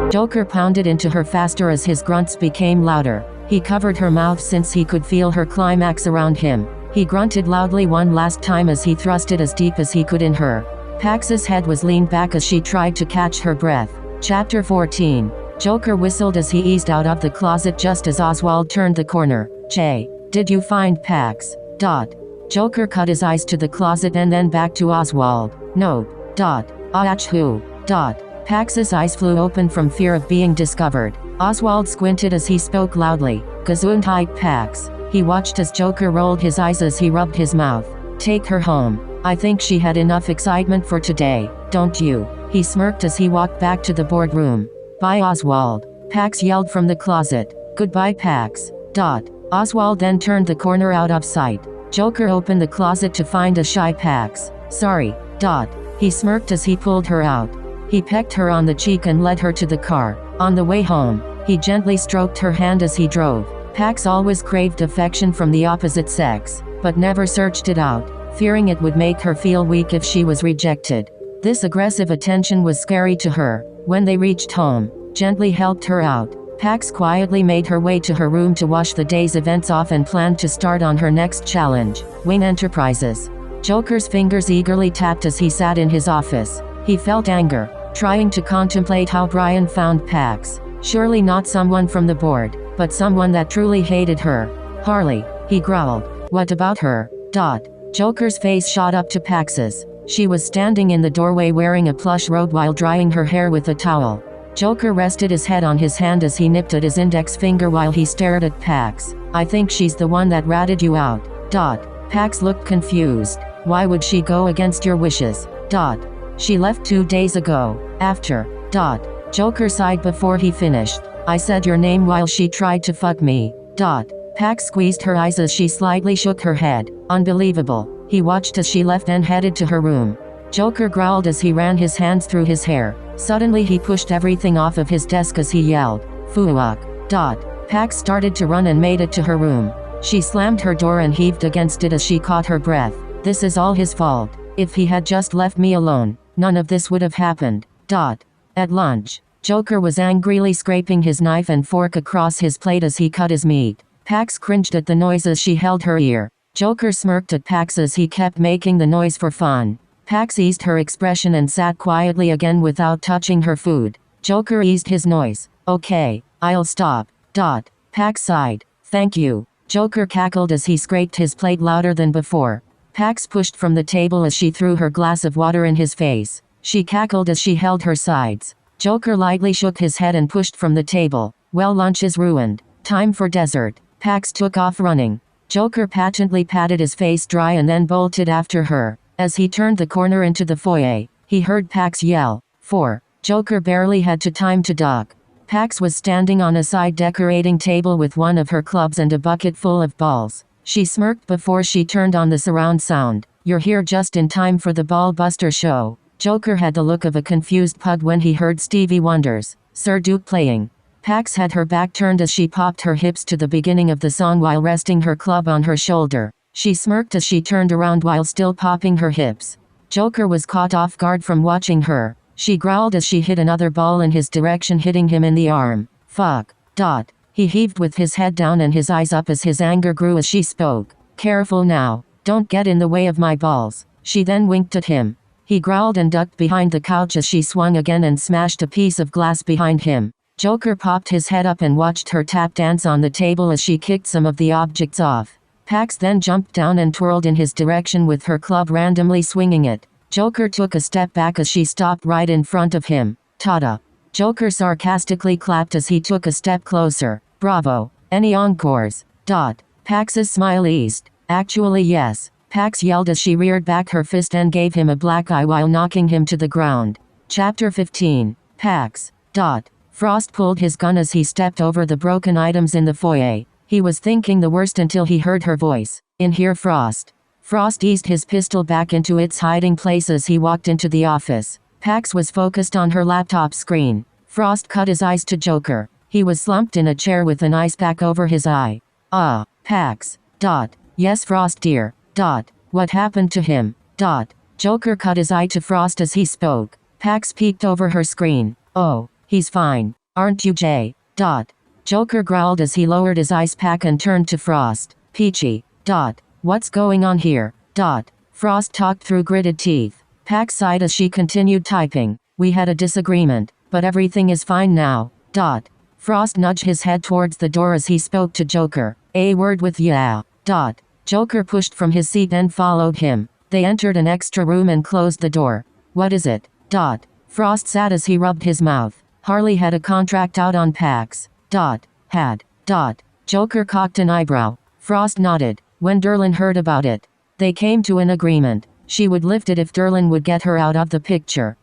Joker pounded into her faster as his grunts became louder. He covered her mouth since he could feel her climax around him. He grunted loudly one last time as he thrusted as deep as he could in her. Pax's head was leaned back as she tried to catch her breath. Chapter 14. Joker whistled as he eased out of the closet just as Oswald turned the corner. "Jay, did you find Pax?" Joker cut his eyes to the closet and then back to Oswald. "No. Achoo. Pax's eyes flew open from fear of being discovered. Oswald squinted as he spoke loudly. "Gesundheit, Pax." He watched as Joker rolled his eyes as he rubbed his mouth. "Take her home. I think she had enough excitement for today, don't you?" He smirked as he walked back to the boardroom. "Bye, Oswald," Pax yelled from the closet. "Goodbye, Pax. Oswald then turned the corner out of sight. Joker opened the closet to find a shy Pax. "Sorry. He smirked as he pulled her out. He pecked her on the cheek and led her to the car. On the way home, he gently stroked her hand as he drove. Pax always craved affection from the opposite sex, but never searched it out, fearing it would make her feel weak if she was rejected. This aggressive attention was scary to her. When they reached home, gently helped her out. Pax quietly made her way to her room to wash the day's events off and planned to start on her next challenge, Wing Enterprises. Joker's fingers eagerly tapped as he sat in his office. He felt anger, trying to contemplate how Brian found Pax. Surely not someone from the board, but someone that truly hated her. "Harley," he growled. "What about her?" Joker's face shot up to Pax's. She was standing in the doorway wearing a plush robe while drying her hair with a towel. Joker rested his head on his hand as he nipped at his index finger while he stared at Pax. "I think she's the one that ratted you out." Pax looked confused. "Why would she go against your wishes?" "She left 2 days ago. After." Joker sighed before he finished. "I said your name while she tried to fuck me." Pax squeezed her eyes as she slightly shook her head. Unbelievable. He watched as she left and headed to her room. Joker growled as he ran his hands through his hair. Suddenly he pushed everything off of his desk as he yelled, "Fuck." Pax started to run and made it to her room. She slammed her door and heaved against it as she caught her breath. "This is all his fault. If he had just left me alone, none of this would have happened." At lunch, Joker was angrily scraping his knife and fork across his plate as he cut his meat. Pax cringed at the noise as she held her ear. Joker smirked at Pax as he kept making the noise for fun. Pax eased her expression and sat quietly again without touching her food. Joker eased his noise. "Okay, I'll stop." Pax sighed. "Thank you." Joker cackled as he scraped his plate louder than before. Pax pushed from the table as she threw her glass of water in his face. She cackled as she held her sides. Joker lightly shook his head and pushed from the table. "Well, lunch is ruined. Time for dessert." Pax took off running. Joker patently patted his face dry and then bolted after her. As he turned the corner into the foyer, he heard Pax yell, "4." Joker barely had time to duck. Pax was standing on a side decorating table with one of her clubs and a bucket full of balls. She smirked before she turned on the surround sound. "You're here just in time for the Ball Buster show." Joker had the look of a confused pug when he heard Stevie Wonder's Sir Duke playing. Pax had her back turned as she popped her hips to the beginning of the song while resting her club on her shoulder. She smirked as she turned around while still popping her hips. Joker was caught off guard from watching her. She growled as she hit another ball in his direction, hitting him in the arm. "Fuck." He heaved with his head down and his eyes up as his anger grew as she spoke. "Careful now. Don't get in the way of my balls." She then winked at him. He growled and ducked behind the couch as she swung again and smashed a piece of glass behind him. Joker popped his head up and watched her tap dance on the table as she kicked some of the objects off. Pax then jumped down and twirled in his direction with her club randomly swinging it. Joker took a step back as she stopped right in front of him. "Tada." Joker sarcastically clapped as he took a step closer. "Bravo. Any encores?" Pax's smile eased. "Actually yes." Pax yelled as she reared back her fist and gave him a black eye while knocking him to the ground. Chapter 15. Pax. Frost pulled his gun as he stepped over the broken items in the foyer. He was thinking the worst until he heard her voice. "In here, Frost." Frost eased his pistol back into its hiding place as he walked into the office. Pax was focused on her laptop screen. Frost cut his eyes to Joker. He was slumped in a chair with an ice pack over his eye. Pax. "Yes, Frost dear." "What happened to him?" Joker cut his eye to Frost as he spoke. Pax peeked over her screen. "Oh, he's fine." Aren't you, Jay? Joker growled as he lowered his ice pack and turned to Frost. Peachy. What's going on here? Frost talked through gritted teeth. Pax sighed as she continued typing. We had a disagreement, but everything is fine now. Frost nudged his head towards the door as he spoke to Joker. A word with ya. Joker pushed from his seat and followed him. They entered an extra room and closed the door. What is it? Frost sat as he rubbed his mouth. Harley had a contract out on Pax. Had. Joker cocked an eyebrow. Frost nodded. When Derlin heard about it, they came to an agreement. She would lift it if Derlin would get her out of the picture.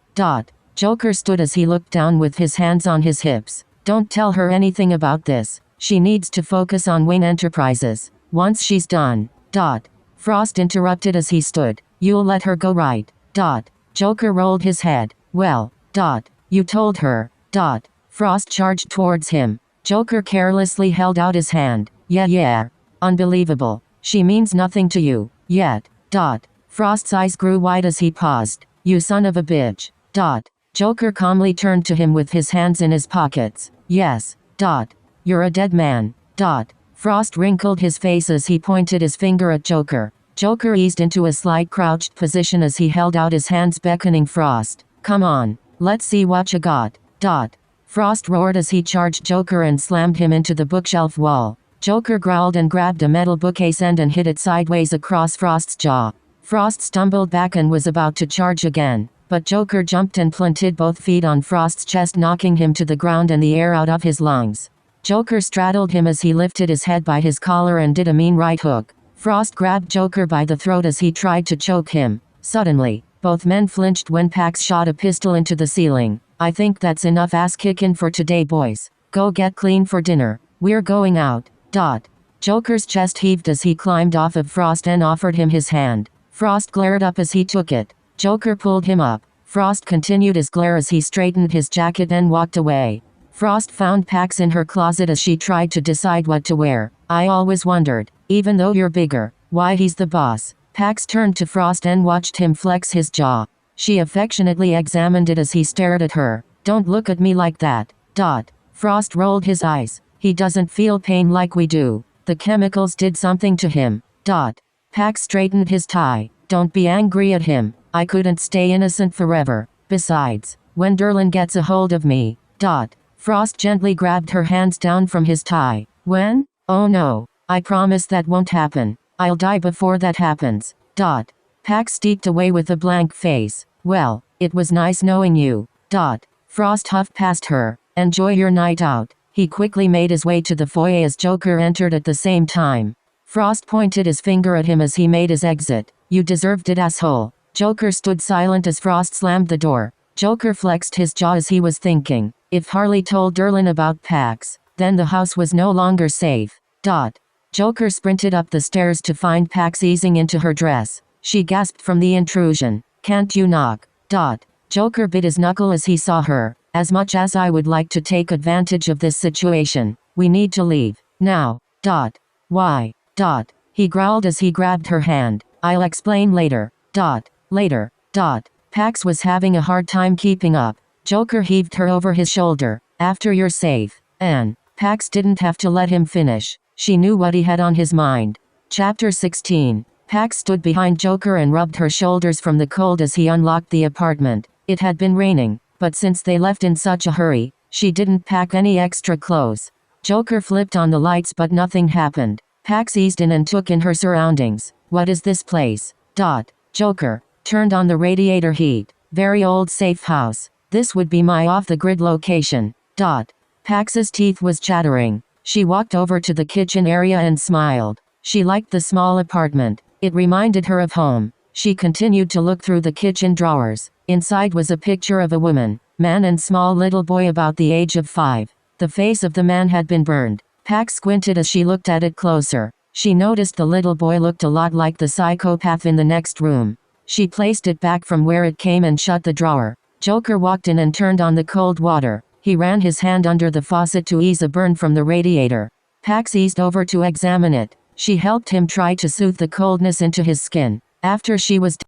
Joker stood as he looked down with his hands on his hips. Don't tell her anything about this. She needs to focus on Wayne Enterprises. Once she's done. Frost interrupted as he stood. You'll let her go, right? Joker rolled his head. Well. You told her. Frost charged towards him. Joker carelessly held out his hand. Yeah. Unbelievable. She means nothing to you. Yet. Frost's eyes grew wide as he paused. You son of a bitch. Joker calmly turned to him with his hands in his pockets. Yes. You're a dead man. Frost wrinkled his face as he pointed his finger at Joker. Joker eased into a slight crouched position as he held out his hands beckoning Frost. Come on. Let's see what you got. Frost roared as he charged Joker and slammed him into the bookshelf wall. Joker growled and grabbed a metal bookcase end and hit it sideways across Frost's jaw. Frost stumbled back and was about to charge again, but Joker jumped and planted both feet on Frost's chest, knocking him to the ground and the air out of his lungs. Joker straddled him as he lifted his head by his collar and did a mean right hook. Frost grabbed Joker by the throat as he tried to choke him. Suddenly, both men flinched when Pax shot a pistol into the ceiling. I think that's enough ass-kicking for today, boys. Go get clean for dinner. We're going out. Joker's chest heaved as he climbed off of Frost and offered him his hand. Frost glared up as he took it. Joker pulled him up. Frost continued his glare as he straightened his jacket and walked away. Frost found Pax in her closet as she tried to decide what to wear. I always wondered, even though you're bigger, why he's the boss. Pax turned to Frost and watched him flex his jaw. She affectionately examined it as he stared at her. Don't look at me like that. Frost rolled his eyes. He doesn't feel pain like we do. The chemicals did something to him. Pax straightened his tie. Don't be angry at him. I couldn't stay innocent forever. Besides, when Derlin gets a hold of me. Frost gently grabbed her hands down from his tie. When? Oh no. I promise that won't happen. I'll die before that happens. Pax steeped away with a blank face. Well, it was nice knowing you. Frost huffed past her. Enjoy your night out. He quickly made his way to the foyer as Joker entered at the same time. Frost pointed his finger at him as he made his exit. You deserved it, asshole. Joker stood silent as Frost slammed the door. Joker flexed his jaw as he was thinking. If Harley told Derlin about Pax, then the house was no longer safe. Joker sprinted up the stairs to find Pax easing into her dress. She gasped from the intrusion. Can't you knock? Joker bit his knuckle as he saw her. As much as I would like to take advantage of this situation, we need to leave. Now. Why? He growled as he grabbed her hand. I'll explain later. Later. Pax was having a hard time keeping up. Joker heaved her over his shoulder. After you're safe. And Pax didn't have to let him finish. She knew what he had on his mind. Chapter 16. Pax stood behind Joker and rubbed her shoulders from the cold as he unlocked the apartment. It had been raining, but since they left in such a hurry, she didn't pack any extra clothes. Joker flipped on the lights but nothing happened. Pax eased in and took in her surroundings. What is this place? Joker turned on the radiator heat. Very old safe house. This would be my off-the-grid location. Pax's teeth was chattering. She walked over to the kitchen area and smiled. She liked the small apartment. It reminded her of home. She continued to look through the kitchen drawers. Inside was a picture of a woman, man and small little boy about the age of 5. The face of the man had been burned. Pax squinted as she looked at it closer. She noticed the little boy looked a lot like the psychopath in the next room. She placed it back from where it came and shut the drawer. Joker walked in and turned on the cold water. He ran his hand under the faucet to ease a burn from the radiator. Pax eased over to examine it. She helped him try to soothe the coldness into his skin. After she was